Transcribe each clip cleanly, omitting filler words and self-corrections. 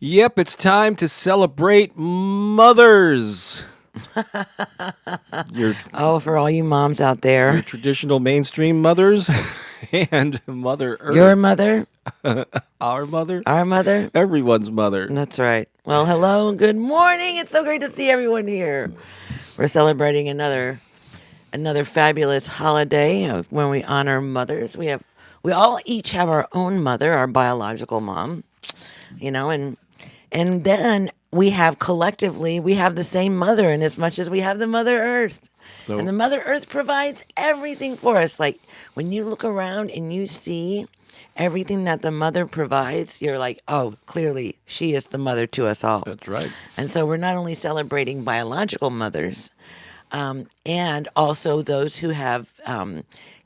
Yep, it's time to celebrate mothers. Your For all you moms out your there, traditional mainstream mothers and Mother your Earth, mother, our mother, our mother. everyone's mother. That's right. Well, hello and good morning. It's so great to see everyone here. We're celebrating another fabulous holiday of when we honor mothers. We all each have our own mother, our biological mom, and then we have collectively we have the same mother in as much as we have the Mother Earth. And the So Mother Earth provides everything for us. Like when you look around and you see everything that the mother provides, you're like, oh, clearly she is the mother to us all. that's right. And so we're not only celebrating biological mothers, and also those who have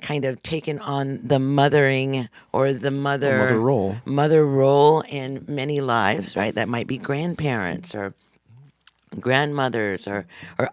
kind of taken on the mothering or the Mother role. mother role in many lives, right? That might be grandparents or grandmothers or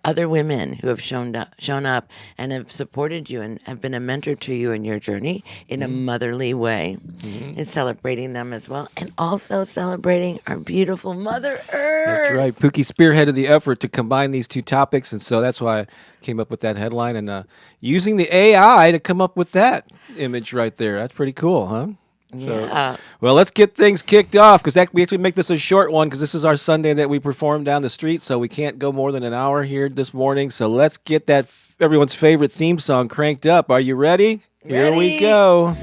other women who have shown up and have supported you and have been a mentor to you in your journey in a motherly way, and celebrating them as well, and also celebrating our beautiful Mother Earth. That's right. Pookie spearheaded the effort to combine these two topics, and so that's why I came up with that headline and using the AI to come up with that image right there. That's pretty cool, huh? Yeah. Well, let's get things kicked off because we actually make this a short one because this is our Sunday that we perform down the street, so we can't go more than an hour here this morning. So let's get that everyone's favorite theme song cranked up. Are you ready? Here we Ready. go.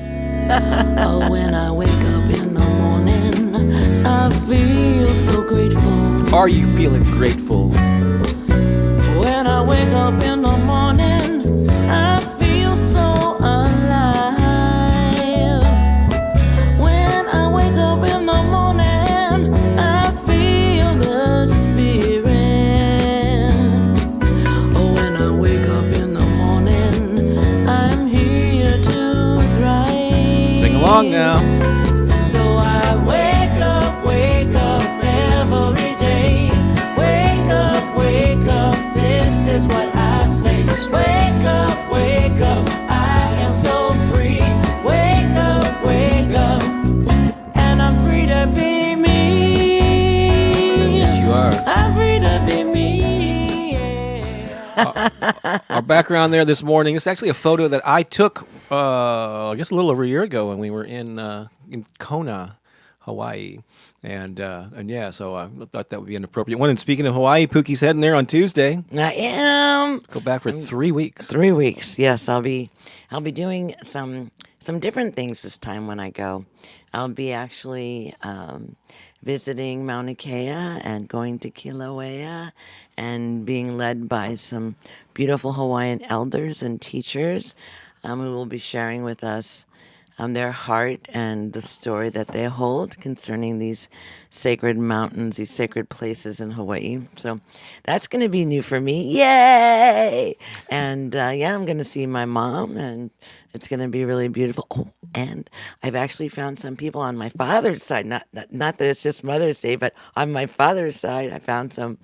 Oh, when I wake up in the morning, I feel so grateful. Are you feeling grateful? When I wake up in the morning, I feel so alive. When I wake up in the morning, I feel the spirit. Oh, when I wake up in the morning, I'm here to thrive. Sing along now. So I wake up every day. Wake up, this is what I say. Wake up, I am so free. Wake up, and I'm free to be me. Yes, you are. I'm free to be me. Yeah. Our background there this morning is actually a photo that I took, I guess a little over a year ago when we were in Kona, Hawaii. And yeah, so I thought that would be an appropriate one. And speaking of Hawaii, Pookie's heading there on Tuesday. I am. Go back for 3 weeks. 3 weeks. Yes, I'll be doing some different things this time when I go. I'll be actually visiting Mauna Kea and going to Kilauea and being led by some beautiful Hawaiian elders and teachers who will be sharing with us their heart and the story that they hold concerning these sacred mountains, these sacred places in Hawaii. So that's going to be new for me. Yay! And yeah, I'm going to see my mom, and it's going to be really beautiful. Oh, and I've actually found some people on my father's side. Not that it's just Mother's Day, but on my father's side, I found some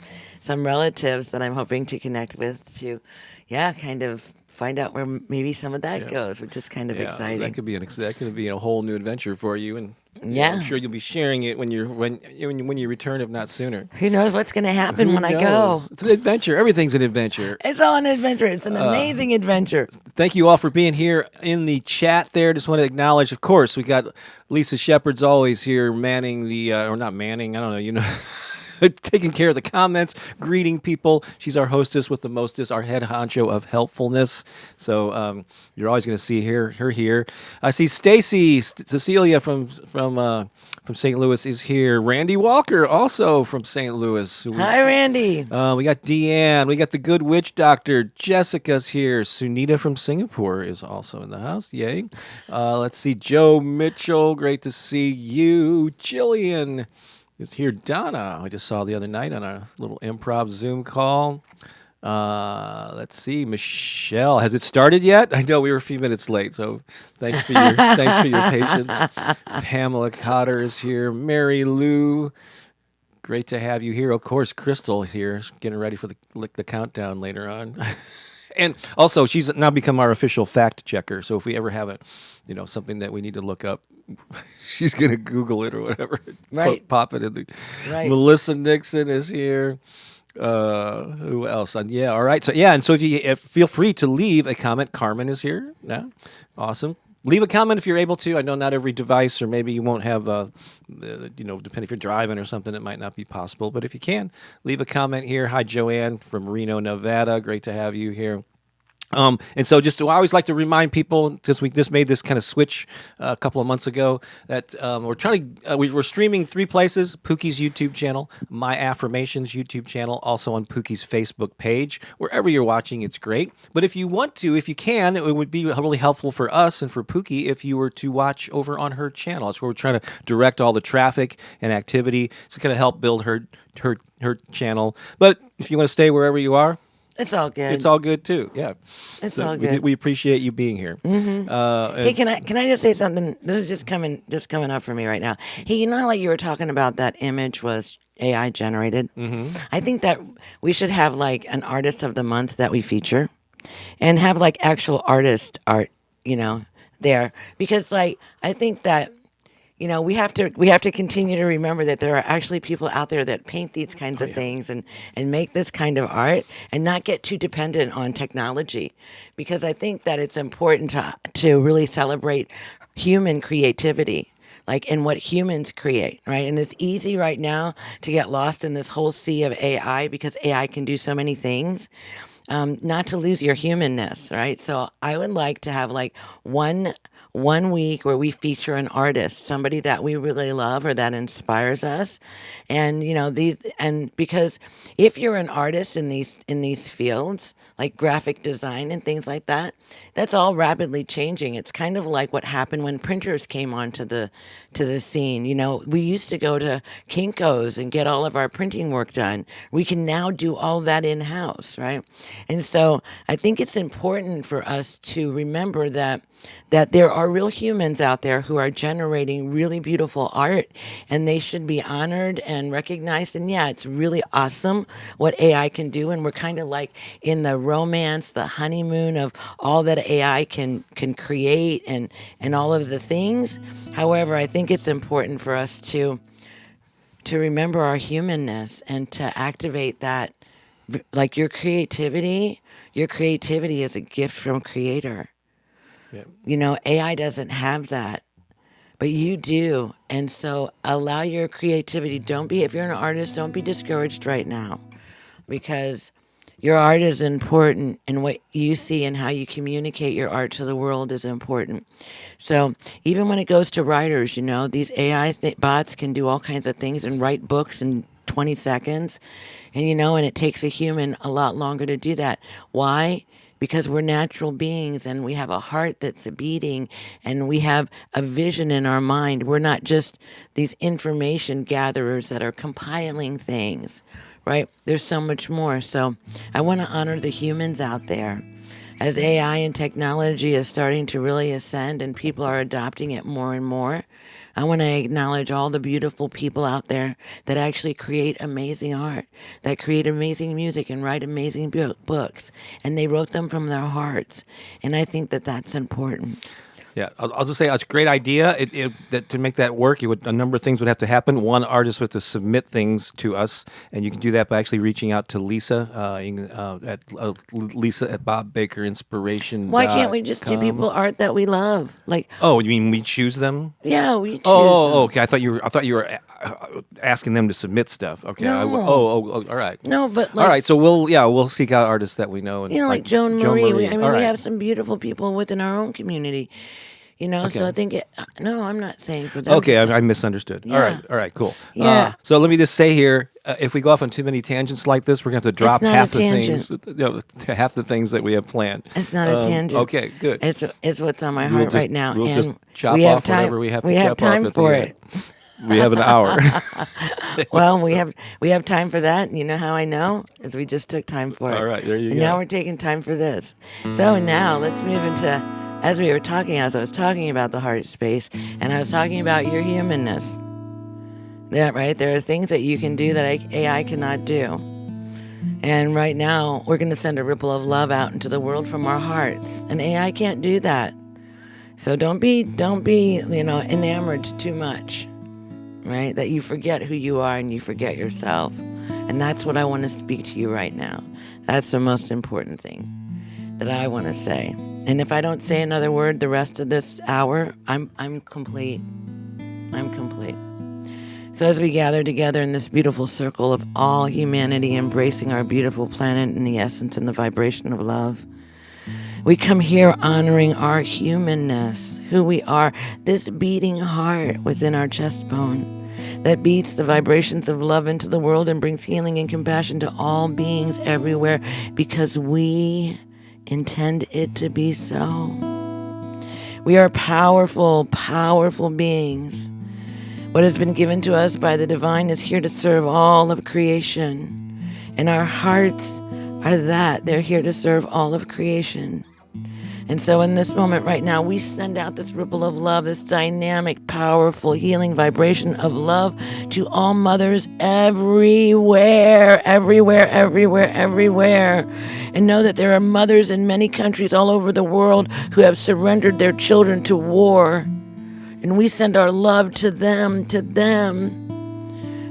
relatives that I'm hoping to connect with to, yeah, kind of find out where maybe some of that goes, which is kind of exciting. That could be a whole new adventure for you, and Yeah. I'm sure you'll be sharing it when you return, if not sooner. Who knows what's going to happen Who when I go? knows? It's an adventure. Everything's an adventure. It's all an adventure. It's an amazing adventure. Thank you all for being here in the chat there. Just want to acknowledge, of course, we got Lisa Shepard's always here manning or not manning, I don't know, taking care of the comments, greeting people. She's our hostess with the mostest, our head honcho of helpfulness. So you're always going to see her here. I see Stacy, Cecilia from St. Louis is here. Randy Walker, also from St. Louis. Hi, Randy. We got Deanne. We got the good witch doctor. Jessica's here. Sunita from Singapore is also in the house. Yay. Let's see. Joe Mitchell. Great to see you. Jillian is here. Donna, I just saw the other night on a little improv Zoom call. Let's see. Michelle, has it started yet? I know we were a few minutes late, so thanks for your patience. Pamela Cotter is here. Mary Lou, great to have you here. Of course, Crystal here, getting ready for the countdown later on. And also, she's now become our official fact checker. So if we ever have something that we need to look up, she's gonna Google it or whatever. Right. Pop it in the. Right. Melissa Nixon is here. Who else? Yeah. All right. So yeah, and so if feel free to leave a comment. Carmen is here. Yeah. Awesome. Leave a comment if you're able to. I know not every device, or maybe you won't have, depending if you're driving or something, it might not be possible. But if you can, leave a comment here. Hi, Joanne from Reno, Nevada. Great to have you here. And so I always like to remind people, because we just made this kind of switch a couple of months ago, that we're streaming 3 places: Pooki's YouTube channel, My Affirmations YouTube channel, also on Pooki's Facebook page. Wherever you're watching, it's great. But if you want to, if you can, it would be really helpful for us and for Pooki if you were to watch over on her channel. That's where we're trying to direct all the traffic and activity. It's going to help build her channel. But if you want to stay wherever you are, it's all good. it's all good too. Yeah, It's all good. We appreciate you being here. Hey, can I just say something? This is just coming up for me right now. Hey, you know how like you were talking about that image was AI generated? Mm-hmm. I think that we should have like an artist of the month that we feature, and have like actual artist art, there, because like I think that. We have to continue to remember that there are actually people out there that paint these kinds of things and make this kind of art, and not get too dependent on technology, because I think that it's important to really celebrate human creativity, like in what humans create, right? And it's easy right now to get lost in this whole sea of AI, because AI can do so many things. Not to lose your humanness, right? So I would like to have like one week where we feature an artist, somebody that we really love or that inspires us, and because if you're an artist in these fields like graphic design and things like that, that's all rapidly changing. It's kind of like what happened when printers came onto the scene. We used to go to Kinko's and get all of our printing work done. We can now do all that in house, right? And so I think it's important for us to remember that there are real humans out there who are generating really beautiful art, and they should be honored and recognized. And yeah, it's really awesome what AI can do, and we're kind of like in the romance, the honeymoon of all that AI can create and all of the things. However, I think it's important for us to remember our humanness and to activate that, like your creativity is a gift from Creator. Yeah. AI doesn't have that, but you do. And so allow your creativity. If you're an artist, don't be discouraged right now, because your art is important, and what you see and how you communicate your art to the world is important. So even when it goes to writers, these AI bots can do all kinds of things and write books in 20 seconds. And, and it takes a human a lot longer to do that. Why? Because we're natural beings, and we have a heart that's beating, and we have a vision in our mind. We're not just these information gatherers that are compiling things, right? There's so much more. So I want to honor the humans out there. As AI and technology is starting to really ascend and people are adopting it more and more, I want to acknowledge all the beautiful people out there that actually create amazing art, that create amazing music and write amazing books. And they wrote them from their hearts. And I think that that's important. Yeah, I'll just say it's a great idea. That to make that work, a number of things would have to happen. One, artist would have to submit things to us, and you can do that by actually reaching out to Lisa at Lisa at Bob Baker Inspiration. Why can't we just do people art that we love? Like, oh, you mean we choose them? Yeah, we choose. Oh, okay. I thought you were asking them to submit stuff. Okay. No. All right. No, but all right. So we'll seek out artists that we know, and like Joan Marie. We right. have some beautiful people within our own community. Okay. So I think no, I'm not saying for them. Okay, I misunderstood. Yeah. All right, cool. Yeah. So let me just say here, if we go off on too many tangents like this, we're going to have to drop half the things that we have planned. It's not a tangent. Okay, good. It's what's on my heart right now. We'll and just chop we off have whatever we have to we chop have off. time for it. We have an hour. Well, we have time for that. You know how I know? Is we just took time for it. All right, there you go. And now we're taking time for this. So now let's move into, as we were talking, as I was talking about the heart space, and I was talking about your humanness. Yeah, right? There are things that you can do that AI cannot do. And right now, we're going to send a ripple of love out into the world from our hearts. And AI can't do that. So don't be, enamored too much, right? That you forget who you are and you forget yourself. And that's what I want to speak to you right now. That's the most important thing that I want to say. And if I don't say another word the rest of this hour, I'm complete. I'm complete. So as we gather together in this beautiful circle of all humanity embracing our beautiful planet in the essence and the vibration of love, we come here honoring our humanness, who we are, this beating heart within our chest bone that beats the vibrations of love into the world and brings healing and compassion to all beings everywhere because we intend it to be so. We are powerful, powerful beings. What has been given to us by the divine is here to serve all of creation. And our hearts are that. They're here to serve all of creation. And so in this moment right now, we send out this ripple of love, this dynamic, powerful, healing vibration of love to all mothers everywhere, everywhere, everywhere, everywhere. And know that there are mothers in many countries all over the world who have surrendered their children to war. And we send our love to them,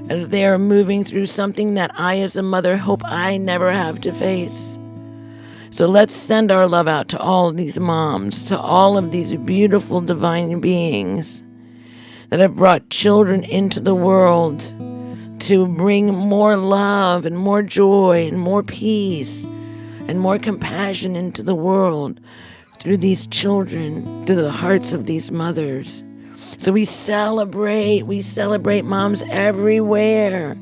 as they are moving through something that I as a mother hope I never have to face. So let's send our love out to all of these moms, to all of these beautiful divine beings that have brought children into the world to bring more love and more joy and more peace and more compassion into the world through these children, through the hearts of these mothers. So we celebrate moms everywhere.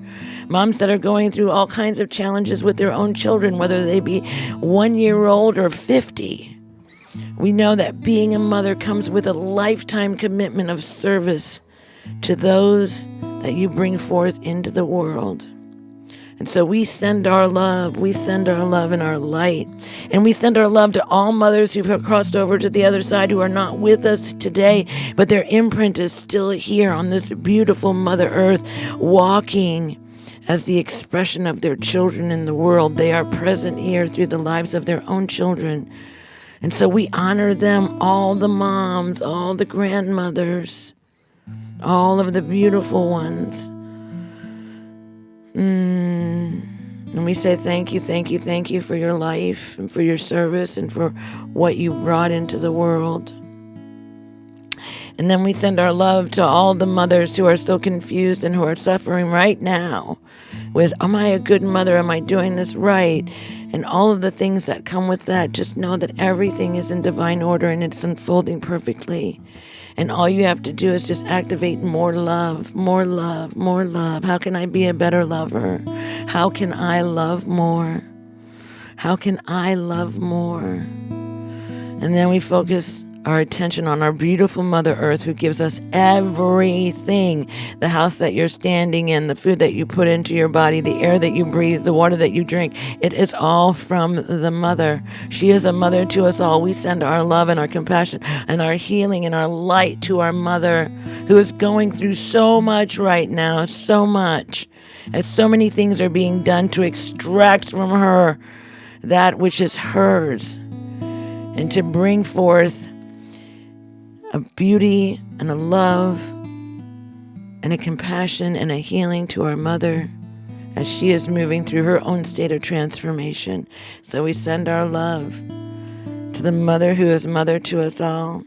Moms that are going through all kinds of challenges with their own children, whether they be 1 year old or 50. We know that being a mother comes with a lifetime commitment of service to those that you bring forth into the world. And so we send our love and our light. And we send our love to all mothers who've crossed over to the other side who are not with us today, but their imprint is still here on this beautiful Mother Earth, walking as the expression of their children in the world. They are present here through the lives of their own children. And so we honor them, all the moms, all the grandmothers, all of the beautiful ones. And we say thank you for your life and for your service and for what you brought into the world. And then we send our love to all the mothers who are so confused and who are suffering right now with, am I a good mother? Am I doing this right? And all of the things that come with that. Just know that everything is in divine order and it's unfolding perfectly. And all you have to do is just activate more love, more love, more love. How can I be a better lover? How can I love more? How can I love more? And then we focus our attention on our beautiful Mother Earth who gives us everything. The house that you're standing in, the food that you put into your body, the air that you breathe, the water that you drink. It is all from the Mother. She is a mother to us all. We send our love and our compassion and our healing and our light to our Mother who is going through so much right now, so much. As so many things are being done to extract from her that which is hers and to bring forth a beauty and a love and a compassion and a healing to our Mother as she is moving through her own state of transformation. So we send our love to the Mother who is mother to us all.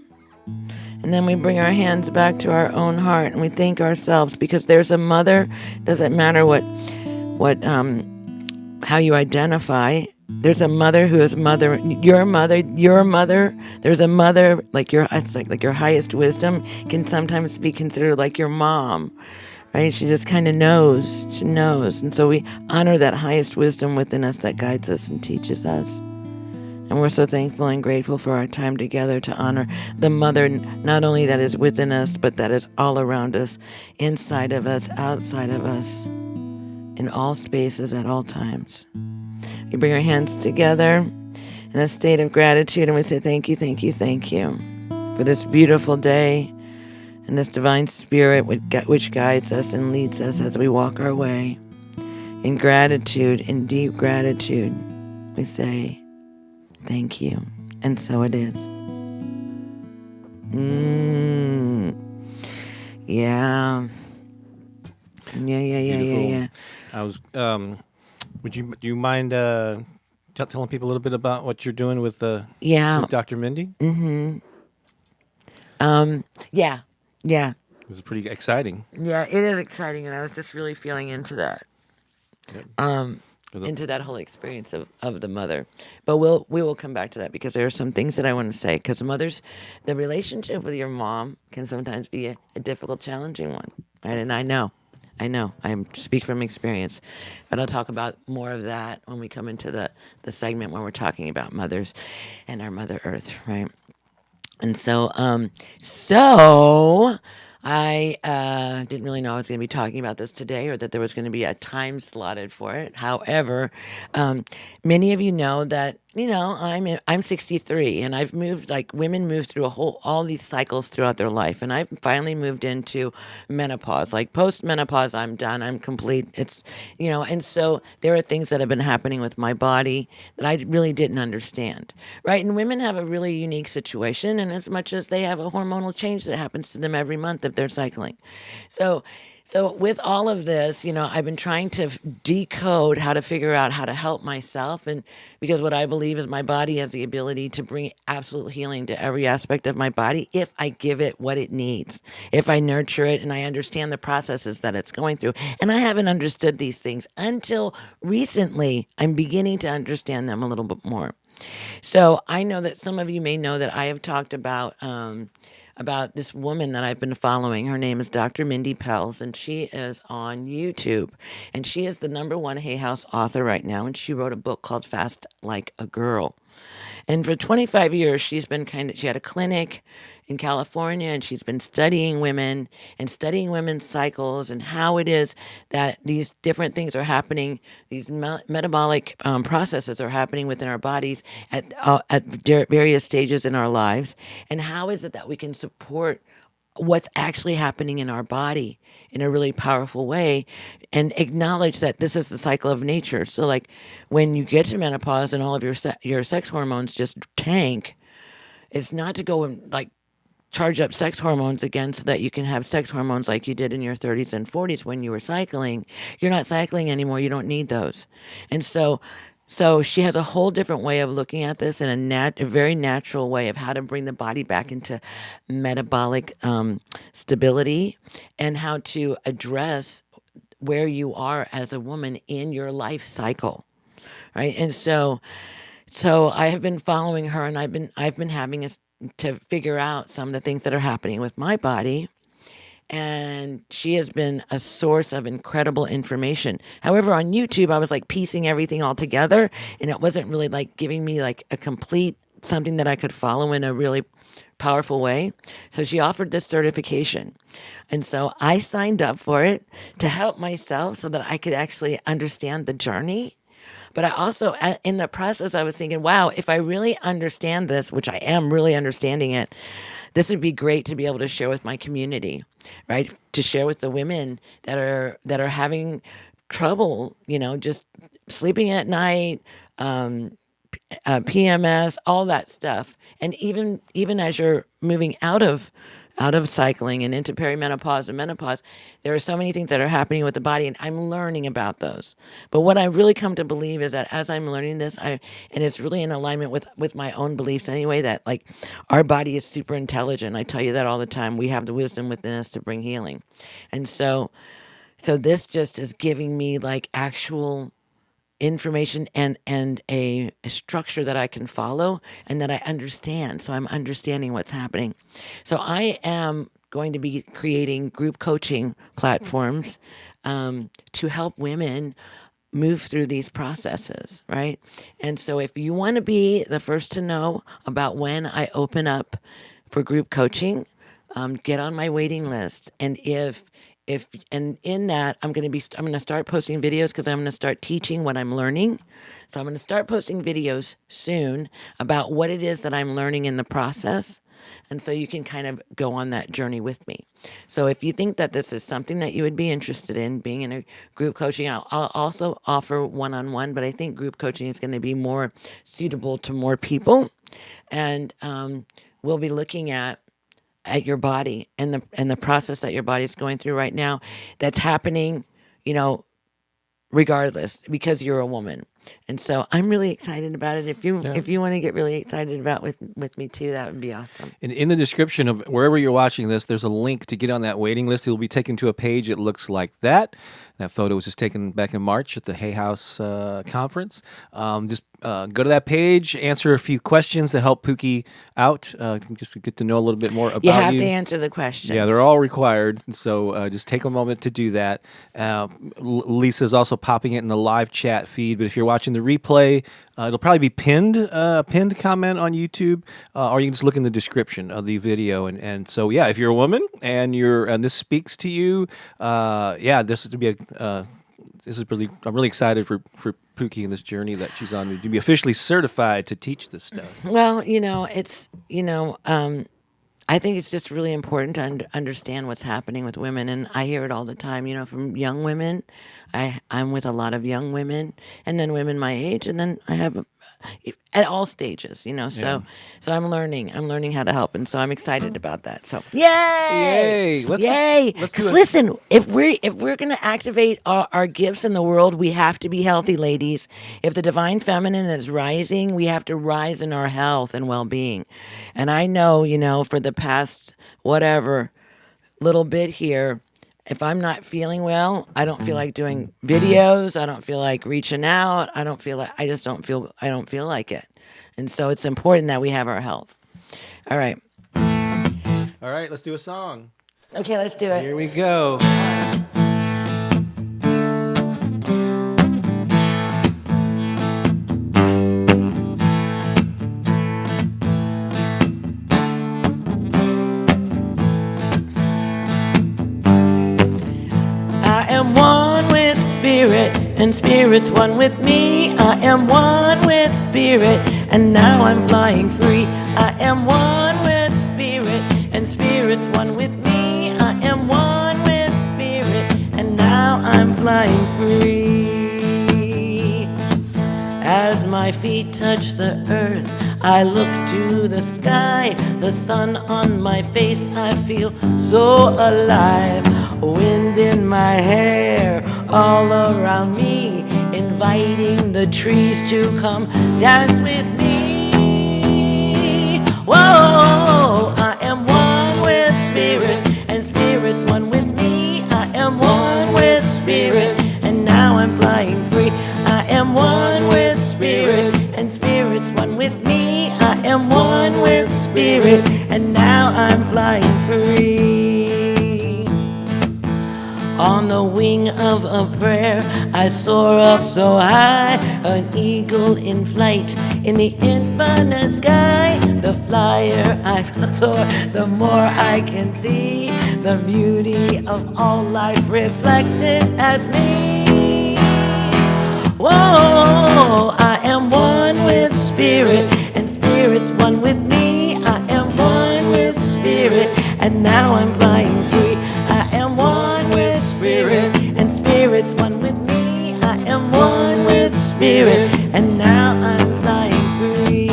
And then we bring our hands back to our own heart and we thank ourselves because there's a mother. Doesn't matter how you identify. There's a mother who is mother. You're a mother. There's a mother like your highest wisdom can sometimes be considered like your mom, right? She just kind of knows. She knows. And so we honor that highest wisdom within us that guides us and teaches us. And we're so thankful and grateful for our time together to honor the Mother, not only that is within us, but that is all around us, inside of us, outside of us, in all spaces at all times. We bring our hands together in a state of gratitude and we say thank you for this beautiful day and this divine spirit which guides us and leads us as we walk our way. In gratitude, in deep gratitude, we say, thank you. And so it is. Yeah. Beautiful. Yeah. I was. Do you mind telling people a little bit about what you're doing with Yeah. Dr. Mindy? Yeah. Yeah. This is pretty exciting. Yeah, it is exciting, and I was just really feeling into that. Yep. Into that whole experience of the mother. But we will come back to that because there are some things that I want to say. Because the relationship with your mom can sometimes be a difficult, challenging one. Right? And I know. I speak from experience. But I'll talk about more of that when we come into the segment when we're talking about mothers and our Mother Earth, right? And so I didn't really know I was going to be talking about this today or that there was going to be a time slotted for it. However, many of you know that, I'm 63 and I've moved, like women move through all these cycles throughout their life. And I've finally moved into menopause, like post menopause, I'm done. I'm complete. And so there are things that have been happening with my body that I really didn't understand. Right. And women have a really unique situation in as much as they have a hormonal change that happens to them every month if they're cycling. So with all of this, I've been trying to decode how to figure out how to help myself. And because what I believe is my body has the ability to bring absolute healing to every aspect of my body if I give it what it needs, if I nurture it and I understand the processes that it's going through. And I haven't understood these things until recently. I'm beginning to understand them a little bit more. So I know that some of you may know that I have talked about this woman that I've been following. Her name is Dr. Mindy Pelz, and she is on YouTube. And she is the #1 Hay House author right now, and she wrote a book called Fast Like a Girl. And for 25 years, she had a clinic in California, and she's been studying women and studying women's cycles and how it is that these different things are happening. These metabolic processes are happening within our bodies at various stages in our lives. And how is it that we can support what's actually happening in our body in a really powerful way and acknowledge that this is the cycle of nature. So like when you get to menopause and all of your sex hormones just tank, it's not to go and like charge up sex hormones again so that you can have sex hormones like you did in your 30s and 40s when you were cycling. You're not cycling anymore. You don't need those. And so she has a whole different way of looking at this in a very natural way of how to bring the body back into metabolic stability and how to address where you are as a woman in your life cycle, right? And so I have been following her, and I've been having to figure out some of the things that are happening with my body. And she has been a source of incredible information. However, on YouTube, I was like piecing everything all together, and it wasn't really like giving me like a complete something that I could follow in a really powerful way. So she offered this certification. And so I signed up for it to help myself so that I could actually understand the journey. But I also, in the process, I was thinking, wow, if I really understand this, which I am really understanding it, this would be great to be able to share with my community, right? To share with the women that are having trouble, just sleeping at night, PMS, all that stuff. And even as you're moving out of cycling and into perimenopause and menopause, there are so many things that are happening with the body, and I'm learning about those. But what I really come to believe is that as I'm learning this, and it's really in alignment with my own beliefs anyway, that like our body is super intelligent. I tell you that all the time. We have the wisdom within us to bring healing. And so this just is giving me like actual information and a structure that I can follow and that I understand. So I'm understanding what's happening. So I am going to be creating group coaching platforms to help women move through these processes, right? And so if you want to be the first to know about when I open up for group coaching, get on my waiting list. And and in that, I'm going to start posting videos because I'm going to start teaching what I'm learning. So I'm going to start posting videos soon about what it is that I'm learning in the process And so you can kind of go on that journey with me. So if you think that this is something that you would be interested in, being in a group coaching, I'll also offer one-on-one, but I think group coaching is going to be more suitable to more people. And we'll be looking at your body and the process that your body is going through right now that's happening, you know, regardless, because you're a woman. And so I'm really excited about it. If you want to get really excited about with me too, that would be awesome. And in the description of wherever you're watching this, there's a link to get on that waiting list. You'll be taken to a page. It looks like that. That photo was just taken back in March at the Hay House conference. Just go to that page, answer a few questions to help Pooki out, just to get to know a little bit more about you. You have to answer the questions. Yeah, they're all required. So just take a moment to do that. Lisa's also popping it in the live chat feed. But if you're watching the replay, it'll probably be pinned comment on YouTube, or you can just look in the description of the video. And so, yeah, if you're a woman and this speaks to you, this would be I'm really excited for Pooki and this journey that she's on to be officially certified to teach this stuff. Well, I think it's just really important to understand what's happening with women, and I hear it all the time, from young women. I'm with a lot of young women, and then women my age, and then I have at all stages, So I'm learning how to help, and so I'm excited about that. So yay! Because listen, if we're gonna activate our gifts in the world, we have to be healthy, ladies. If the divine feminine is rising, we have to rise in our health and well-being. And I know, for the past whatever little bit here, if I'm not feeling well, I don't feel like doing videos. I don't feel like reaching out. I don't feel like it. And so it's important that we have our health. All right, let's do a song. Okay, let's do it. Here we go. I am one with spirit, and spirit's one with me. I am one with spirit, and now I'm flying free. I am one with spirit, and spirit's one with me. I am one with spirit, and now I'm flying free. As my feet touch the earth, I look to the sky. The sun on my face, I feel so alive. Wind in my hair, all around me, inviting the trees to come dance with me. Whoa, I am one with spirit, and spirit's one with me. I am one with spirit, and now I'm flying free. I am one with spirit, and spirit's one with me. I am one with spirit, and now I'm flying free. On the wing of a prayer, I soar up so high, an eagle in flight in the infinite sky. The flyer I soar, the more I can see the beauty of all life reflected as me. Whoa, I am one with spirit, and spirit's one with me. I am one with spirit, and now I'm flying free. I am one with spirit, and spirit's one with me. I am one with spirit, and now I'm flying free.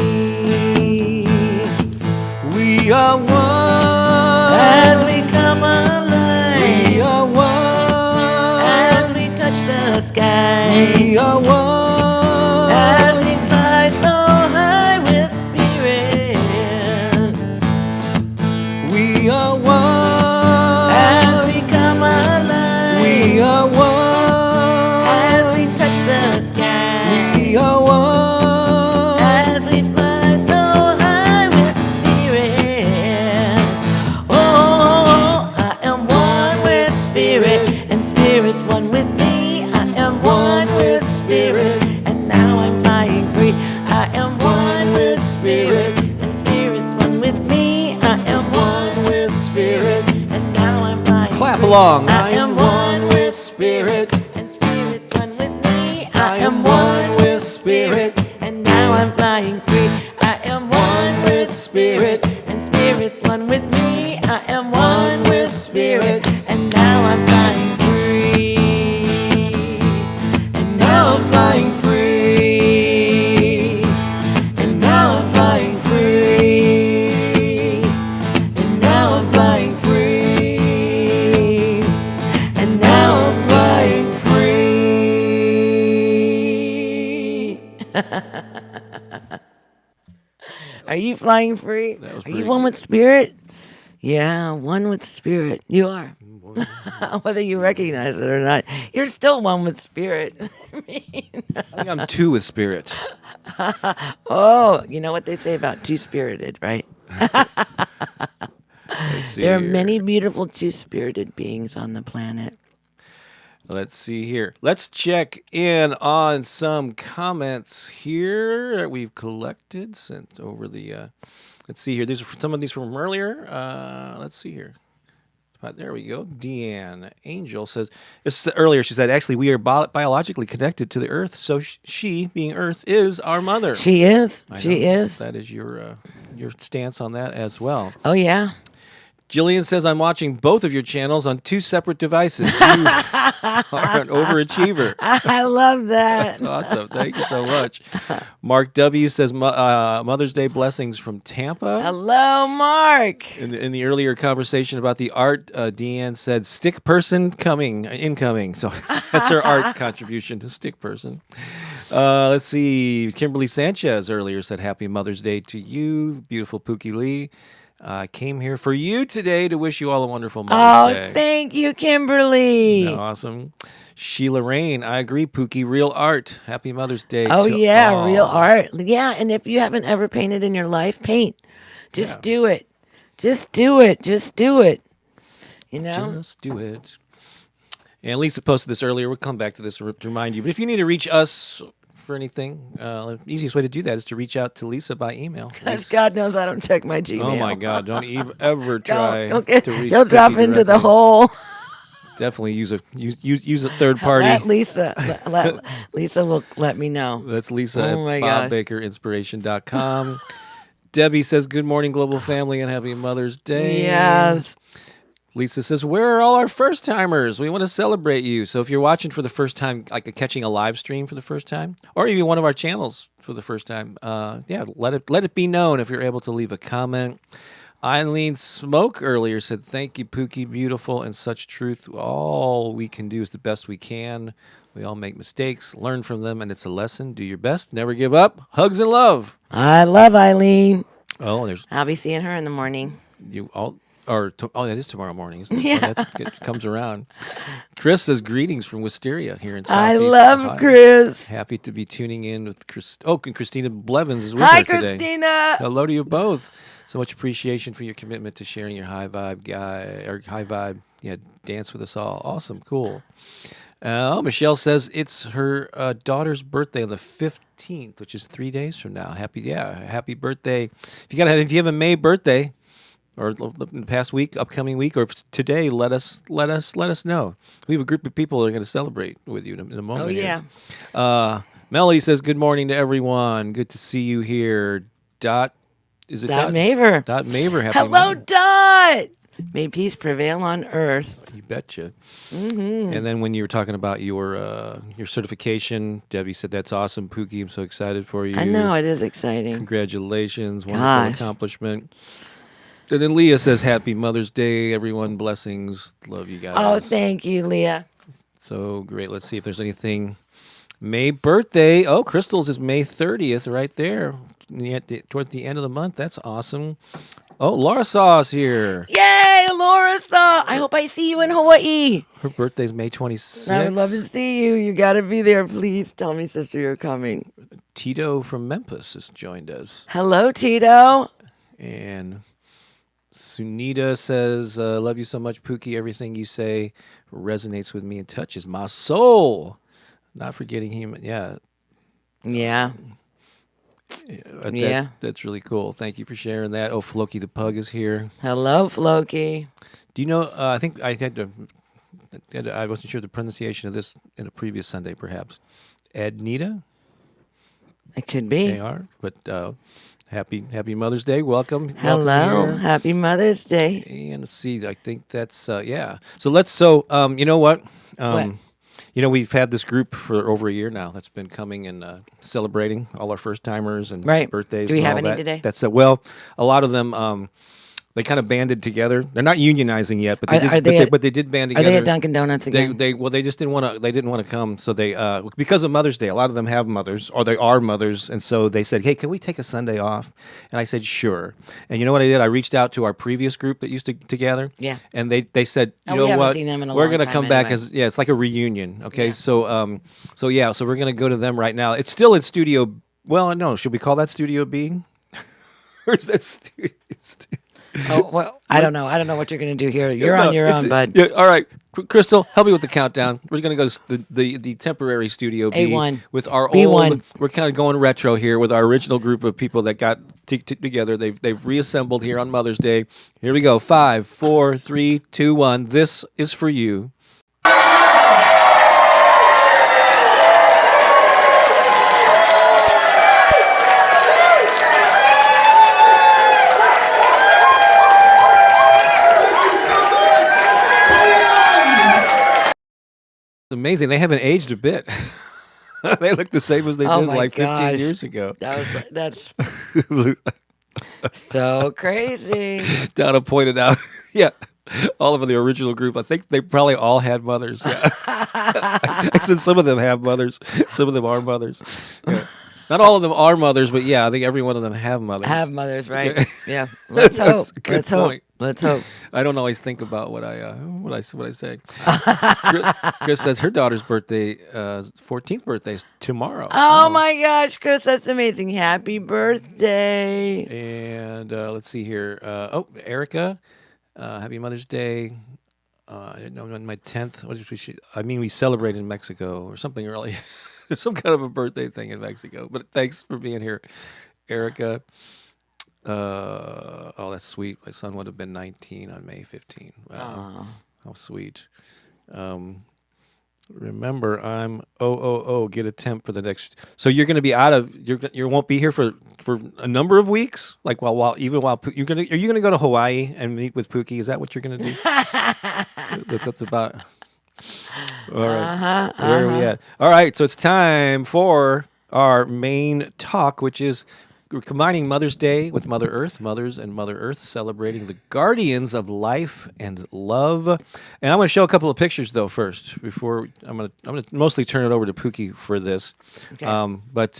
We are one as we come alive. We are one as we touch the sky. We are one as we fly so high with spirit. We are one We are one as we touch the sky. We are one as we fly so high with spirit. Oh, I am one with spirit, and spirit's one with me. I am one with spirit, and now I'm flying free. I am one with spirit, and spirit's one with me. I am one with spirit, and now I'm flying Clap free. along. I am one with spirit, and spirit's one with me. I am one with spirit, and now I'm flying free. I am one with spirit, and spirit Are you flying free? That was Are you pretty one good. with spirit? Yeah, one with spirit. You are. Whether you recognize it or not, you're still one with spirit. I think I'm two with spirit. Oh, you know what they say about two-spirited, right? Let's see There are here. many beautiful two-spirited beings on the planet. Let's see here. Let's check in on some comments here that we've collected, sent over the. Let's see here. There's some of these from earlier. Let's see here. There we go. Deanne Angel says, earlier she said, actually, we are biologically connected to the earth, so she, being earth, is our mother. She is. I She know. is. That is your stance on that as well. Oh, yeah. Jillian says, I'm watching both of your channels on two separate devices. You are an overachiever. I love that. That's awesome. Thank you so much. Mark W. says, Mother's Day blessings from Tampa. Hello, Mark. In the earlier conversation about the art, Deanne said, stick person incoming. So that's her art contribution to stick person. Let's see. Kimberly Sanchez earlier said, happy Mother's Day to you, beautiful Pooki Lee. Came here for you today to wish you all a wonderful Mother's Day. Oh, thank you, Kimberly. Isn't that awesome? Sheila Rain, I agree, Pooki. Real art. Happy Mother's Day. Oh, to yeah, all. real art. Yeah, and if you haven't ever painted in your life, paint. Just do it. Just do it. Just do it. You know? Just do it. And Lisa posted this earlier. We'll come back to this to remind you. But if you need to reach us for anything, the easiest way to do that is to reach out to Lisa by email. Because God knows I don't check my Gmail. Oh, my God. Don't ever try Don't to reach You'll drop Pooki into the directly. hole. Definitely use a third party. Let Lisa. Lisa will let me know. That's Lisa Oh my at gosh. BobBakerInspiration.com. Debbie says, good morning, global family, and happy Mother's Day. Yes. Lisa says, where are all our first timers? We want to celebrate you. So if you're watching for the first time, like catching a live stream for the first time, or even one of our channels for the first time, let it be known if you're able to leave a comment. Eileen Smoke earlier said, thank you, Pooki, beautiful and such truth. All we can do is the best we can. We all make mistakes, learn from them, and it's a lesson. Do your best, never give up. Hugs and love. I love Eileen. Oh, there's I'll be seeing her in the morning. you all. That is tomorrow morning, isn't it? Yeah. It comes around. Chris says greetings from Wisteria here in I Southeast love Ohio. Chris. Happy to be tuning in with Chris. Oh, and Christina Blevins is with Hi, her today. Christina. Hello to you both. So much appreciation for your commitment to sharing your high vibe dance with us all. Awesome, cool. Michelle says it's her daughter's birthday on the 15th, which is 3 days from now. Happy birthday! If you have a May birthday, or in the past week, upcoming week, or if it's today, let us know. We have a group of people that are going to celebrate with you in a moment. Oh, yeah. Here. Melody says, good morning to everyone. Good to see you here. Dot Maver. Dot Maver. Happy Hello, Mother- Dot. May peace prevail on earth. You betcha. Mm-hmm. And then when you were talking about your certification, Debbie said, that's awesome, Pooki. I'm so excited for you. I know, it is exciting. Congratulations. Wonderful Gosh. accomplishment. And then Leah says, happy Mother's Day, everyone. Blessings. Love you guys. Oh, thank you, Leah. So great. Let's see if there's anything. May birthday. Oh, Crystal's is May 30th right there. Towards the end of the month. That's awesome. Oh, Laura Saw's here. Yay, Laura Saw. I hope I see you in Hawaii. Her birthday's May 26th. I would love to see you. You got to be there. Please tell me, sister, you're coming. Tito from Memphis has joined us. Hello, Tito. And Sunita says, love you so much, Pooki. Everything you say resonates with me and touches my soul. Not forgetting him. Yeah. Yeah. That's really cool. Thank you for sharing that. Oh, Floki the Pug is here. Hello, Floki. Do you know, I think I I wasn't sure the pronunciation of this in a previous Sunday, perhaps. Ednita? It could be. AR, but happy Mother's Day. Welcome. Hello. Welcome here. Happy Mother's Day. And let's see, I think that's, yeah. So you know what? What? You know, we've had this group for over a year now that's been coming and celebrating all our first timers and Right. birthdays. Do we and have all any that. today? That's it. Well, a lot of them They kind of banded together. They're not unionizing yet, but they Are did. they But they did band Are together. they at Dunkin' Donuts again? They just didn't want to. They didn't want to come. So they because of Mother's Day, a lot of them have mothers or they are mothers, and so they said, "Hey, can we take a Sunday off?" And I said, "Sure." And you know what I did? I reached out to our previous group that used to gather. Yeah. And they said, Oh, "You we know haven't what? seen them in a We're long gonna time come back anyway." as it's like a reunion." Okay. Yeah. So we're gonna go to them right now. It's still in Studio. Well, no, should we call that Studio B? Or is that Studio? Oh, well, I don't know. I don't know what you're going to do here. You're No, on your own, bud. Yeah, all right, Crystal, help me with the countdown. We're going to go to the temporary Studio B A1. with our B1. old. We're kind of going retro here with our original group of people that got together. They've reassembled here on Mother's Day. Here we go. 5, 4, 3, 2, 1. This is for you. It's amazing. They haven't aged a bit. They look the same as they Oh did my like 15 gosh. years ago. That's so crazy. Donna pointed out, yeah, all of the original group. I think they probably all had mothers. Yeah. I said some of them have mothers. Some of them are mothers. Yeah. Not all of them are mothers, but yeah, I think every one of them have mothers. Have mothers, right? Okay. Yeah. Let's hope. That's a good Let's hope. point. Let's hope. I don't always think about what I say. Chris says her daughter's birthday, 14th birthday is tomorrow. Oh my gosh, Chris, that's amazing. Happy birthday. And let's see here. Erica, happy Mother's Day. No, on my 10th. What did we celebrated in Mexico or something early. There's some kind of a birthday thing in Mexico. But thanks for being here, Erica. That's sweet. My son would have been 19 on May 15. Wow, how sweet. Remember, I'm get a temp for the next. So you're going to be out of you won't be here for a number of weeks. Like while are you going to go to Hawaii and meet with Pooki? Is that what you're going to do? That's about. All right. Where are we at? All right. So it's time for our main talk, which is we're combining Mother's Day with Mother Earth, mothers and Mother Earth, celebrating the guardians of life and love. And I'm going to show a couple of pictures though first. Before I'm going to mostly turn it over to Pooki for this. Okay. But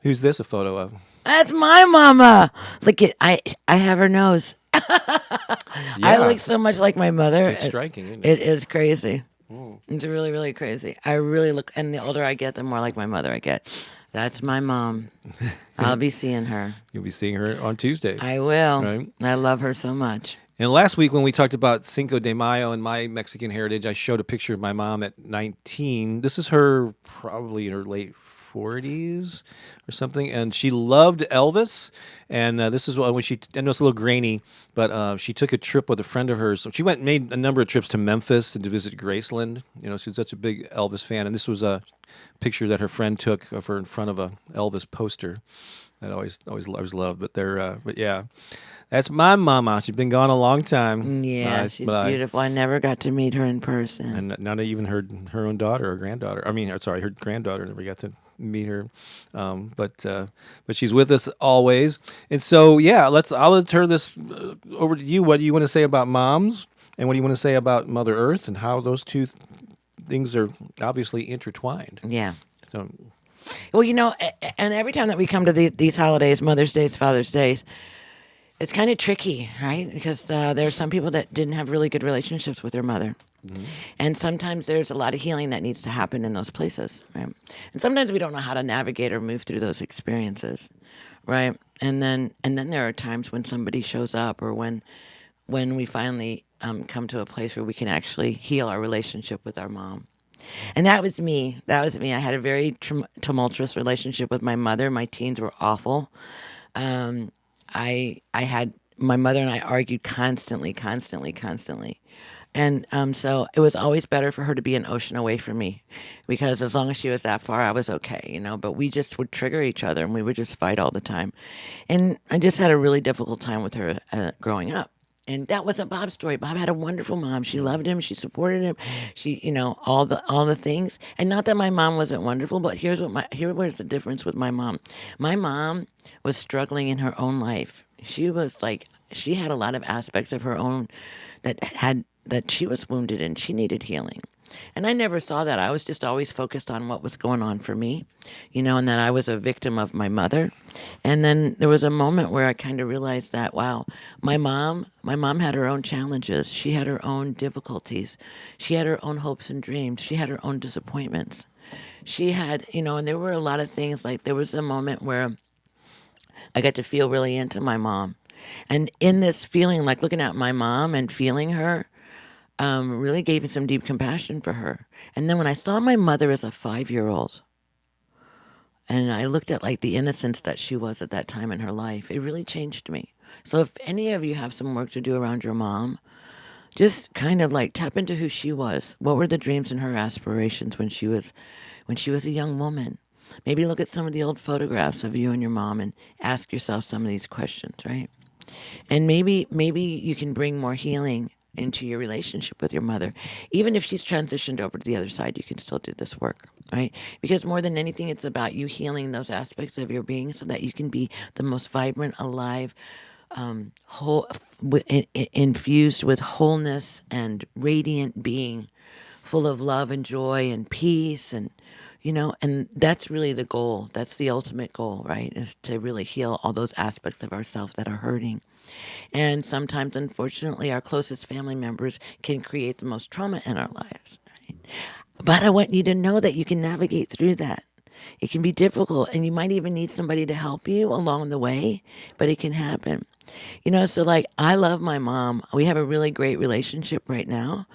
who's this a photo of? That's my mama. Look at I have her nose. I look so much like my mother. It's striking, isn't it? It is crazy. It's really, really crazy. I really look, and the older I get, the more like my mother I get. That's my mom. I'll be seeing her. You'll be seeing her on Tuesday. I will. Right. I love her so much. And last week when we talked about Cinco de Mayo and my Mexican heritage, I showed a picture of my mom at 19. This is her probably in her late 40s or something, and she loved Elvis. And this is when she, I know it's a little grainy, but she took a trip with a friend of hers. So she made a number of trips to Memphis and to visit Graceland. You know, she's such a big Elvis fan, and this was a picture that her friend took of her in front of a Elvis poster. That I always loved. But yeah, that's my mama. She's been gone a long time. Yeah, she's beautiful. I never got to meet her in person, and not even her own daughter or granddaughter. I mean, sorry, her granddaughter never got to meet her. But she's with us always. And so yeah, I'll turn this over to you. What do you want to say about moms, and what do you want to say about Mother Earth, and how those two things are obviously intertwined? Yeah. So. Well, you know, and every time that we come to these holidays, Mother's Days, Father's Days, it's kind of tricky, right? Because there are some people that didn't have really good relationships with their mother. Mm-hmm. And sometimes there's a lot of healing that needs to happen in those places, right? And sometimes we don't know how to navigate or move through those experiences, right? And then there are times when somebody shows up, or when we finally come to a place where we can actually heal our relationship with our mom. And that was me. I had a very tumultuous relationship with my mother. My teens were awful. I had my mother and I argued constantly. And so it was always better for her to be an ocean away from me, because as long as she was that far, I was okay, you know. But we just would trigger each other, and we would just fight all the time. And I just had a really difficult time with her growing up. And that wasn't Bob's story. Bob had a wonderful mom. She loved him. She supported him. She, you know, all the things. And not that my mom wasn't wonderful, but here was the difference with my mom. My mom was struggling in her own life. She was like, she had a lot of aspects of her own that she was wounded and she needed healing. And I never saw that. I was just always focused on what was going on for me, and that I was a victim of my mother. And then there was a moment where I kind of realized that, wow, my mom had her own challenges. She had her own difficulties. She had her own hopes and dreams. She had her own disappointments. She had, and there were a lot of things. Like there was a moment where I got to feel really into my mom. And in this feeling, like looking at my mom and feeling her, really gave me some deep compassion for her. And then when I saw my mother as a 5-year-old, and I looked at like the innocence that she was at that time in her life, it really changed me. So if any of you have some work to do around your mom, just kind of like tap into who she was. What were the dreams and her aspirations when she was a young woman? Maybe look at some of the old photographs of you and your mom and ask yourself some of these questions, right? And maybe you can bring more healing into your relationship with your mother. Even if she's transitioned over to the other side, you can still do this work, right? Because more than anything, it's about you healing those aspects of your being so that you can be the most vibrant, alive, whole, infused with wholeness and radiant being, full of love and joy and peace and that's really the goal. That's the ultimate goal, right? Is to really heal all those aspects of ourselves that are hurting. And sometimes, unfortunately, our closest family members can create the most trauma in our lives. Right? But I want you to know that you can navigate through that. It can be difficult, and you might even need somebody to help you along the way, but it can happen. So like I love my mom. We have a really great relationship right now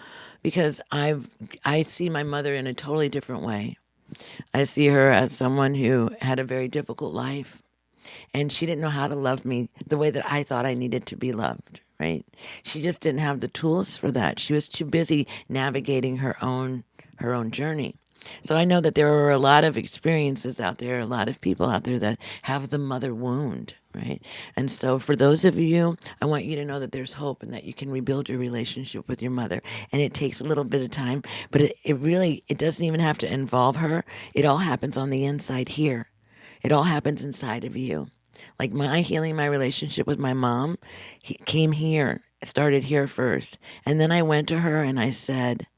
because I see my mother in a totally different way. I see her as someone who had a very difficult life and she didn't know how to love me the way that I thought I needed to be loved, right? She just didn't have the tools for that. She was too busy navigating her own journey. So I know that there are a lot of experiences out there, a lot of people out there that have the mother wound, right? And so for those of you, I want you to know that there's hope and that you can rebuild your relationship with your mother. And it takes a little bit of time, but it doesn't even have to involve her. It all happens on the inside here. It all happens inside of you. Like my healing my relationship with my mom came here, started here first. And then I went to her and I said,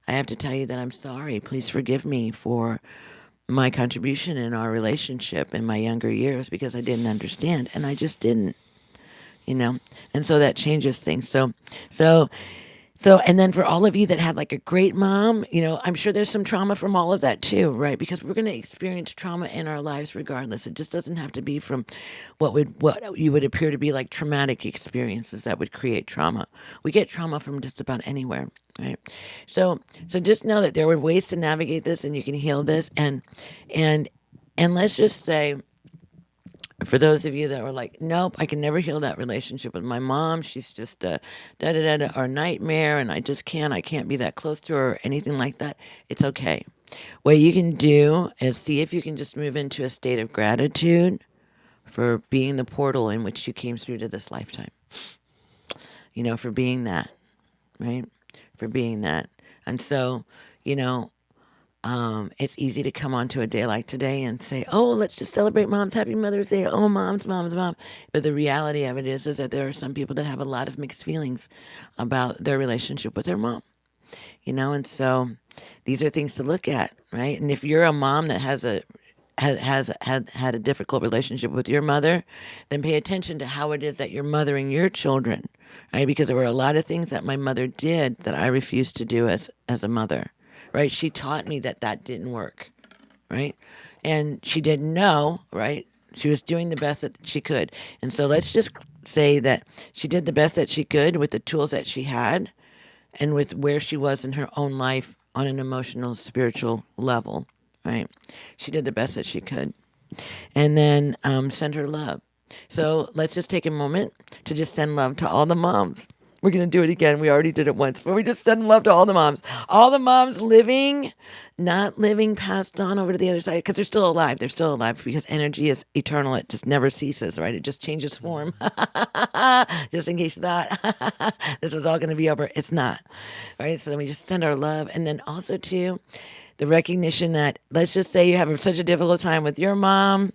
I have to tell you that I'm sorry. Please forgive me for my contribution in our relationship in my younger years because I didn't understand and I just didn't. And so that changes things. So, and then for all of you that had like a great mom, I'm sure there's some trauma from all of that too, right? Because we're going to experience trauma in our lives regardless. It just doesn't have to be from what you would appear to be like traumatic experiences that would create trauma. We get trauma from just about anywhere, right? So just know that there were ways to navigate this and you can heal this. And let's just say, for those of you that were like, nope, I can never heal that relationship with my mom. She's just a da-da-da-da or nightmare and I can't be that close to her or anything like that. It's okay. What you can do is see if you can just move into a state of gratitude for being the portal in which you came through to this lifetime. For being that, right? For being that. And so, it's easy to come onto a day like today and say, oh, let's just celebrate Mom's Happy Mother's Day. Oh, mom's. But the reality of it is that there are some people that have a lot of mixed feelings about their relationship with their mom. And so these are things to look at, right? And if you're a mom that has had a difficult relationship with your mother, then pay attention to how it is that you're mothering your children, right? Because there were a lot of things that my mother did that I refused to do as a mother. Right? She taught me that didn't work, right? And she didn't know, right? She was doing the best that she could. And so let's just say that she did the best that she could with the tools that she had and with where she was in her own life on an emotional, spiritual level, right? She did the best that she could. And then send her love. So let's just take a moment to just send love to all the moms. We're going to do it again. We already did it once, but we just send love to all the moms. All the moms living, not living, passed on over to the other side because they're still alive. They're still alive because energy is eternal. It just never ceases, right? It just changes form. Just in case you thought this was all going to be over. It's not, right? So then we just send our love. And then also, too, the recognition that let's just say you have such a difficult time with your mom.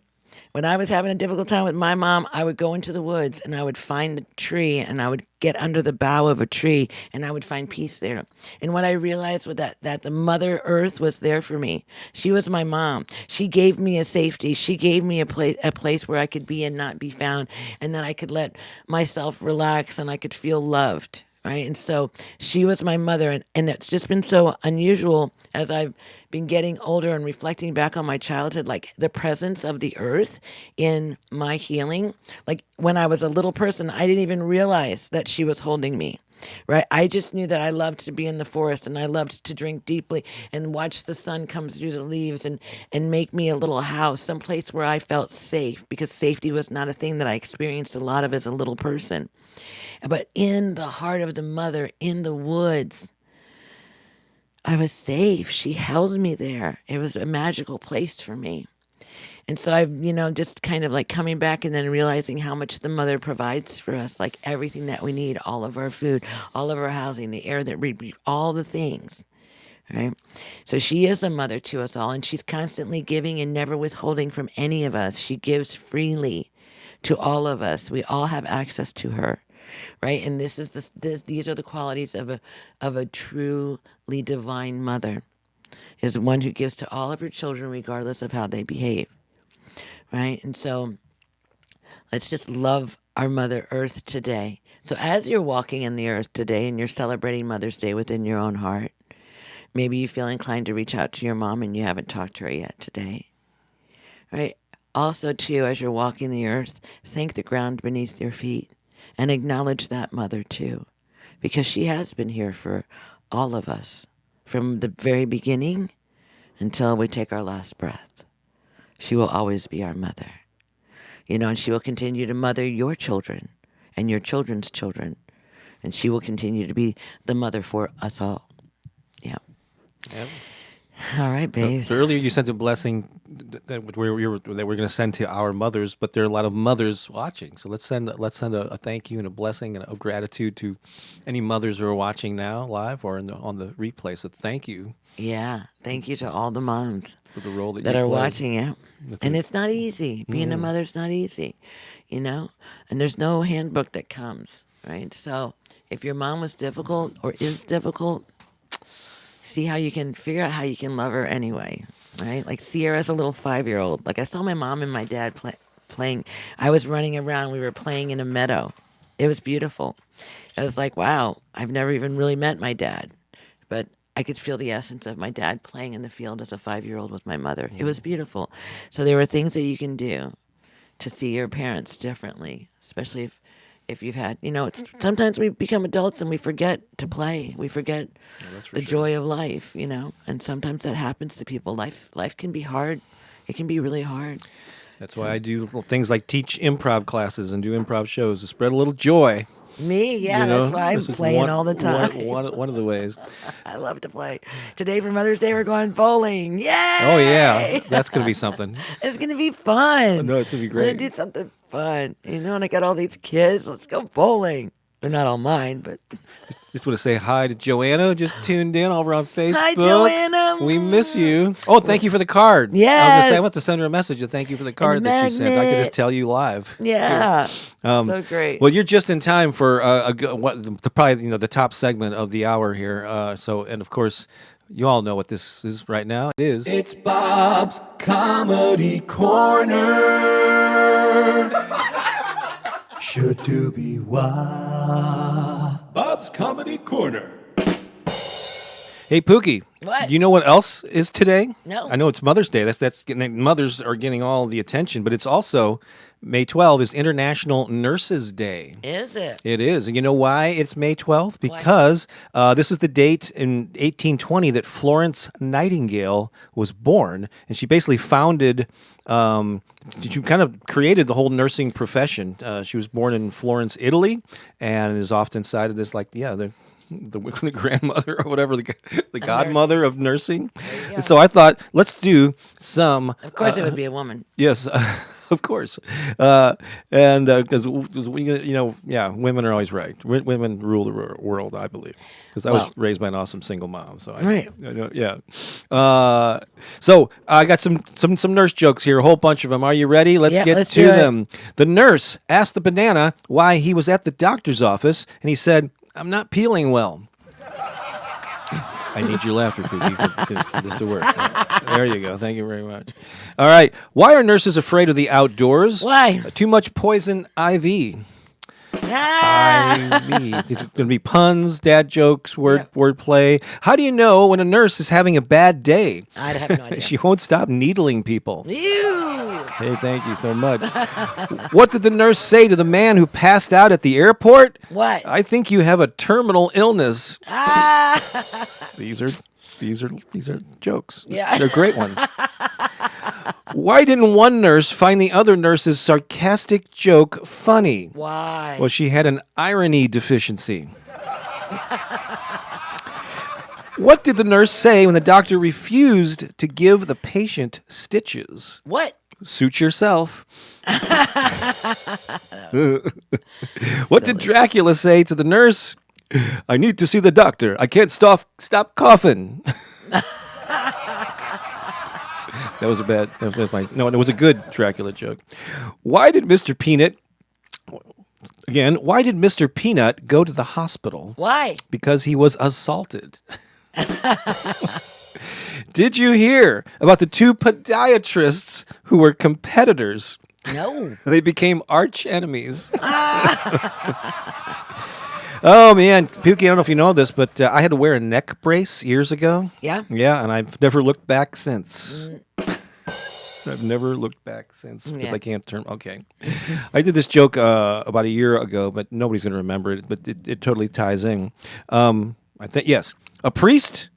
When I was having a difficult time with my mom, I would go into the woods and I would find a tree and I would get under the bough of a tree and I would find peace there. And what I realized was that the Mother Earth was there for me. She was my mom. She gave me a safety. She gave me a place where I could be and not be found, and that I could let myself relax and I could feel loved. Right. And so she was my mother. And it's just been so unusual as I've been getting older and reflecting back on my childhood, like the presence of the earth in my healing. Like when I was a little person, I didn't even realize that she was holding me. Right. I just knew that I loved to be in the forest and I loved to drink deeply and watch the sun come through the leaves and make me a little house, someplace where I felt safe, because safety was not a thing that I experienced a lot of as a little person. But in the heart of the mother, in the woods, I was safe. She held me there. It was a magical place for me. And so I've, just kind of like coming back and then realizing how much the mother provides for us, like everything that we need, all of our food, all of our housing, the air that we breathe, all the things. Right? So she is a mother to us all, and she's constantly giving and never withholding from any of us. She gives freely to all of us. We all have access to her. Right, and these are the qualities of a truly divine mother, is one who gives to all of her children regardless of how they behave. Right, and so let's just love our Mother Earth today. So as you're walking in the earth today and you're celebrating Mother's Day within your own heart, maybe you feel inclined to reach out to your mom and you haven't talked to her yet today. Right. Also, too, as you're walking the earth, thank the ground beneath your feet. And acknowledge that mother too, because she has been here for all of us from the very beginning until we take our last breath. She will always be our mother, and she will continue to mother your children and your children's children. And she will continue to be the mother for us all. Yeah. Yep. All right, babes. So earlier you sent a blessing that we're going to send to our mothers, but there are a lot of mothers watching. So let's send a thank you and a blessing and of gratitude to any mothers who are watching now live or on the replay. So thank you. Yeah, thank you to all the moms for the role that are you play. watching it. And it's not easy. Being a mother's not easy, And there's no handbook that comes, right? So if your mom was difficult or is difficult, see how you can figure out how you can love her anyway, right? Like Sierra's a little 5-year-old. Like I saw my mom and my dad playing. I was running around. We were playing in a meadow. It was beautiful. I was like, wow, I've never even really met my dad, but I could feel the essence of my dad playing in the field as a 5-year-old with my mother. It was beautiful. So there were things that you can do to see your parents differently, especially if you've had, it's sometimes we become adults and we forget to play. We forget the joy of life, and sometimes that happens to people. Life can be hard. It can be really hard. That's why I do little things like teach improv classes and do improv shows to spread a little joy. Me, yeah, that's why I'm playing all the time. One of the ways. I love to play. Today for Mother's Day, we're going bowling. Yay! Oh, yeah. That's going to be something. It's going to be fun. No, it's going to be great. We're going to do something fun. And I got all these kids. Let's go bowling. They're not all mine, but... Just want to say hi to Joanna, who just tuned in over on Facebook. Hi, Joanna. We miss you. Oh, thank you for the card. Yes. I was going to say, I want to send her a message to thank you for the card that she sent. I could just tell you live. Yeah. So great. Well, you're just in time for probably the top segment of the hour here. And of course, you all know what this is right now. It's Bob's Comedy Corner. Should do be why. Bob's Comedy Corner. Hey, Pooki. What? Do you know what else is today? No. I know it's Mother's Day. Mothers are getting all the attention, but it's also May 12th is International Nurses Day. Is it? It is. And you know why it's May 12th? Because this is the date in 1820 that Florence Nightingale was born, and she basically founded. She kind of created the whole nursing profession. She was born in Florence, Italy, and is often cited as the grandmother or whatever, the godmother of nursing. And so I thought, let's do some. Of course, it would be a woman. Yes. Of course, and because women are always right. Women rule the world, I believe. Because I was raised by an awesome single mom, so I know, yeah. So I got some nurse jokes here, a whole bunch of them. Are you ready? Let's get to them. The nurse asked the banana why he was at the doctor's office, and he said, "I'm not peeling well." I need your laughter, Pooki, for this to work. There you go. Thank you very much. All right. Why are nurses afraid of the outdoors? Why? Too much poison IV. IV. These are going to be puns, dad jokes, wordplay. How do you know when a nurse is having a bad day? I have no idea. She won't stop needling people. Ew. Hey, thank you so much. What did the nurse say to the man who passed out at the airport? What? I think you have a terminal illness. These are jokes. Yeah. They're great ones. Why didn't one nurse find the other nurse's sarcastic joke funny? Why? Well, she had an irony deficiency. What did the nurse say when the doctor refused to give the patient stitches? What? Suit yourself. What did Dracula say to the nurse? I need to see the doctor. I can't stop coughing. That was it was a good Dracula joke. Why did Mr. Peanut go to the hospital? Why? Because he was assaulted. Did you hear about the two podiatrists who were competitors? No. They became arch enemies. Oh, man. Pooki, I don't know if you know this, but I had to wear a neck brace years ago. Yeah? Yeah, and I've never looked back since. I've never looked back since because I can't turn. Okay. I did this joke about a year ago, but nobody's going to remember it, but it totally ties in. I think, yes. A priest,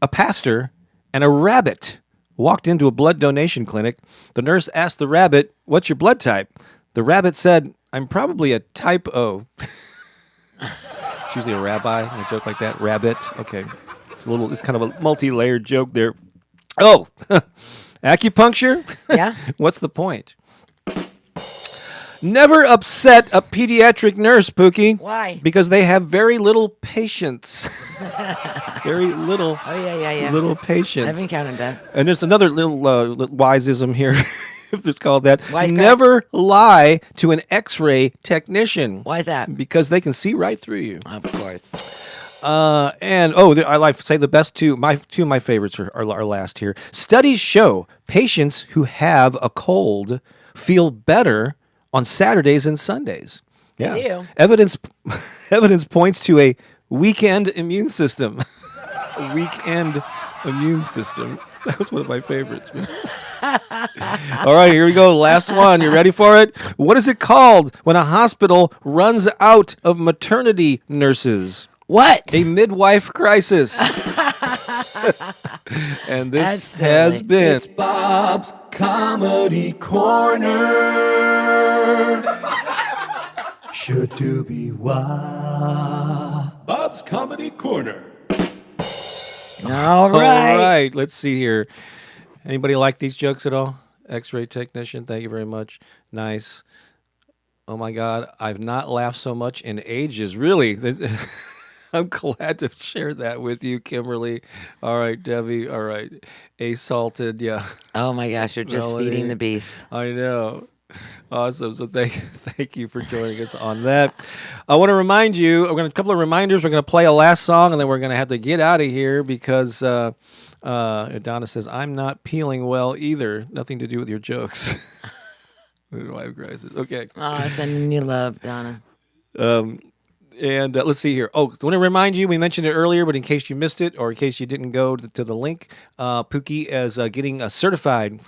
a pastor, and a rabbit walked into a blood donation clinic. The nurse asked the rabbit, "What's your blood type?" The rabbit said, "I'm probably a type O." It's usually a rabbi in a joke like that. Rabbit. Okay. It's kind of a multi-layered joke there. Oh, acupuncture? Yeah. What's the point? Never upset a pediatric nurse, Pooki. Why? Because they have very little patience. Very little. Oh, yeah. Little patience. I've encountered that. And there's another little wiseism here, if it's called that. Wisecrack. Never lie to an X-ray technician. Why is that? Because they can see right through you. Of course. I like to say the best two. Two of my favorites are last here. Studies show patients who have a cold feel better on Saturdays and Sundays. Yeah. They do. Evidence points to a weekend immune system. A weekend immune system. That was one of my favorites. All right, here we go. Last one. You ready for it? What is it called when a hospital runs out of maternity nurses? What? A midwife crisis. And this has been Bob's Comedy Corner. Should do be why. Bob's Comedy Corner. All right. All right, let's see here. Anybody like these jokes at all? X-ray technician, thank you very much. Nice. Oh my God, I've not laughed so much in ages. Really. I'm glad to share that with you, Kimberly. All right, Debbie. All right. Assaulted, yeah. Oh my gosh, you're just Melody. feeding the beast. I know. Awesome. So thank you for joining us on that. I want to remind you, a couple of reminders. We're going to play a last song, and then we're going to have to get out of here because Donna says, I'm not peeling well either. Nothing to do with your jokes. Midwife crisis. Okay. Oh, sending you love, Donna. And let's see here. Oh, I want to remind you, we mentioned it earlier, but in case you missed it or in case you didn't go to the link, Pooki is getting a certification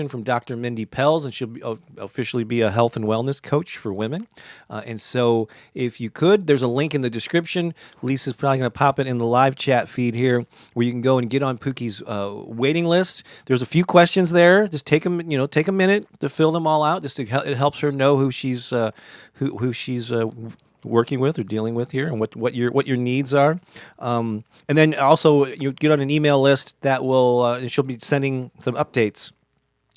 from Dr. Mindy Pelz, and she'll officially be a health and wellness coach for women. And so if you could, there's a link in the description. Lisa's probably going to pop it in the live chat feed here where you can go and get on Pooki's waiting list. There's a few questions there. Just take a minute to fill them all out. It helps her know who she's working with or dealing with here, and what your needs are, and then also you get on an email list that will she'll be sending some updates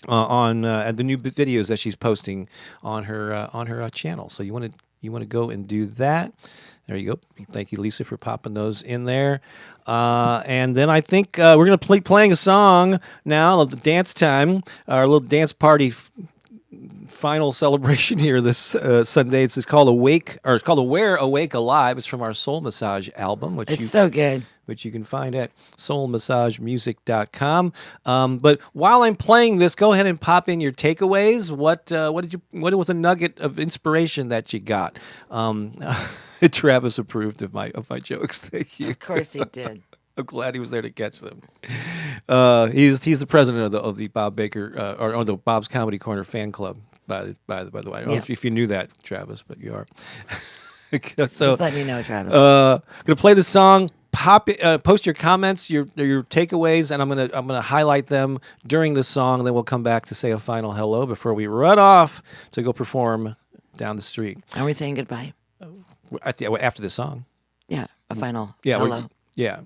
on the new videos that she's posting on her channel. So you want to go and do that. There you go. Thank you, Lisa, for popping those in there. And then I think we're going to playing a song now, the dance time, our little dance party final celebration here this Sunday. It's called Aware, Awake, Alive. It's from our Soul Massage album, It's so good. which you can find at soulmassagemusic.com. But while I'm playing this, go ahead and pop in your takeaways. What was a nugget of inspiration that you got? Travis approved of my jokes. Thank you. Of course he did. I'm glad he was there to catch them. He's the president of the Bob Baker or the Bob's Comedy Corner fan club. By the way, I don't know if you knew that, Travis, but you are. So Just let me know, Travis. gonna play the song. Post your comments, your takeaways, and I'm gonna highlight them during the song. And then we'll come back to say a final hello before we run off to go perform down the street. Are we saying goodbye? After the song. Yeah, a final Yeah. hello. Yeah.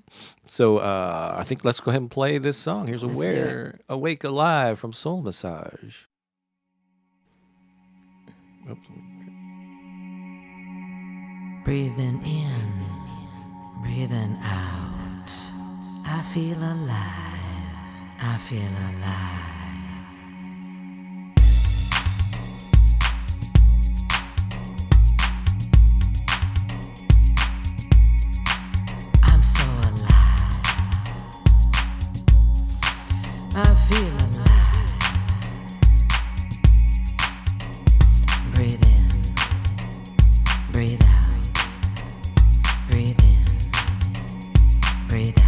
So I think let's go ahead and play this song. Here's Aware, Awake, Alive from Soul Massage. Oops. Breathing in, breathing out. I feel alive. I feel alive. I'm so alive. I feel alive. Breathe in, breathe out. Breathe in, breathe out.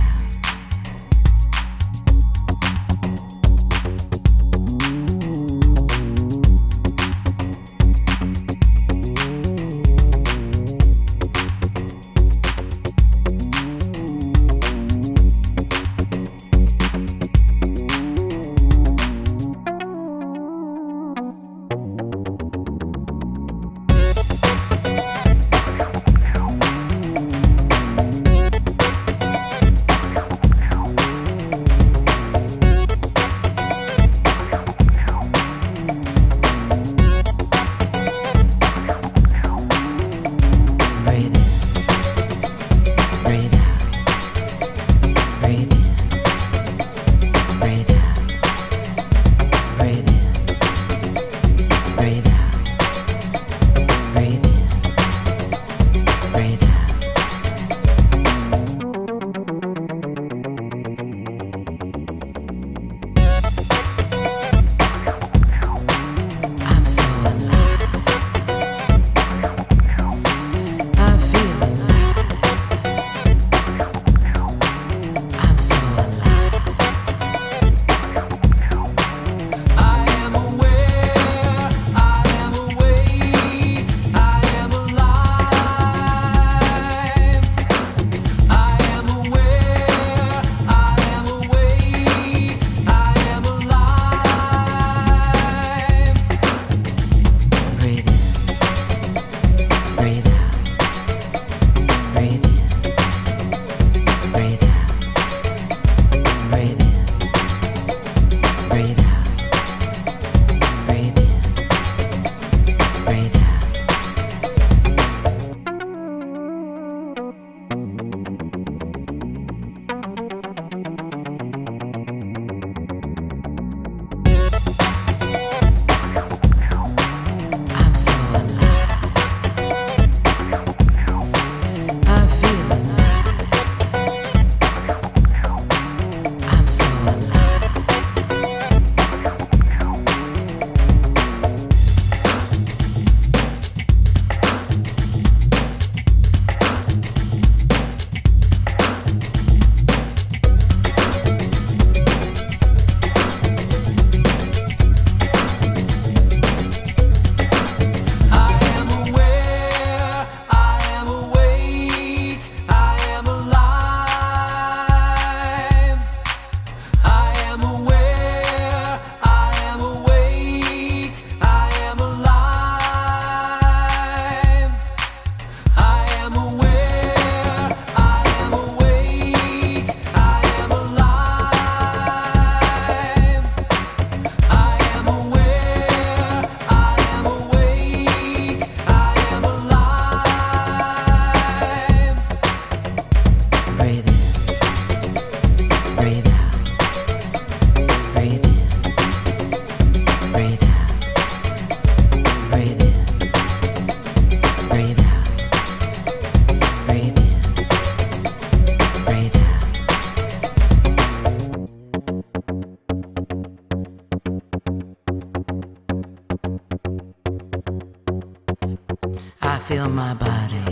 feel my body.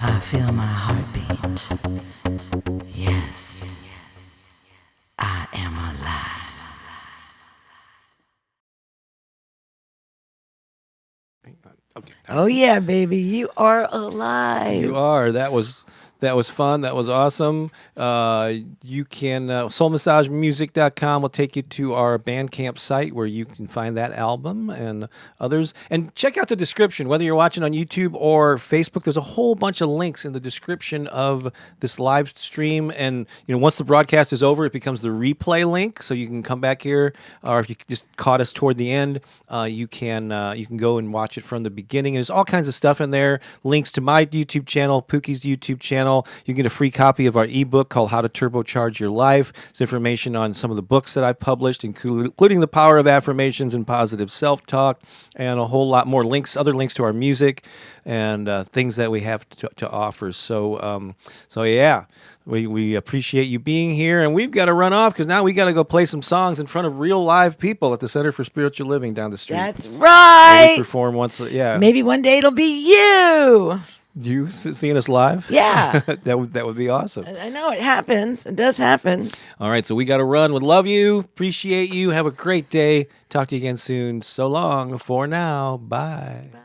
I feel my heartbeat. Yes, I am alive. Okay. Oh yeah, baby, you are alive. You are. That was fun. That was awesome. You can soulmassagemusic.com will take you to our Bandcamp site where you can find that album and others. And check out the description, whether you're watching on YouTube or Facebook. There's a whole bunch of links in the description of this live stream. And once the broadcast is over, it becomes the replay link, so you can come back here. Or if you just caught us toward the end, you can go and watch it from the beginning. There's all kinds of stuff in there. Links to my YouTube channel, Pooki's YouTube channel. You can get a free copy of our ebook called How to Turbocharge Your Life. There's information on some of the books that I published, including The Power of Affirmations and Positive Self-Talk, and a whole lot more links, other links to our music and things that we have to offer. So yeah, we appreciate you being here, and we've got to run off because now we got to go play some songs in front of real live people at the Center for Spiritual Living down the street. That's right. We perform once. Yeah. Maybe one day it'll be you. You seeing us live? Yeah. that would be awesome. I know it happens. It does happen. All right, so we got to run. We love you. Appreciate you. Have a great day. Talk to you again soon. So long for now. Bye. Bye.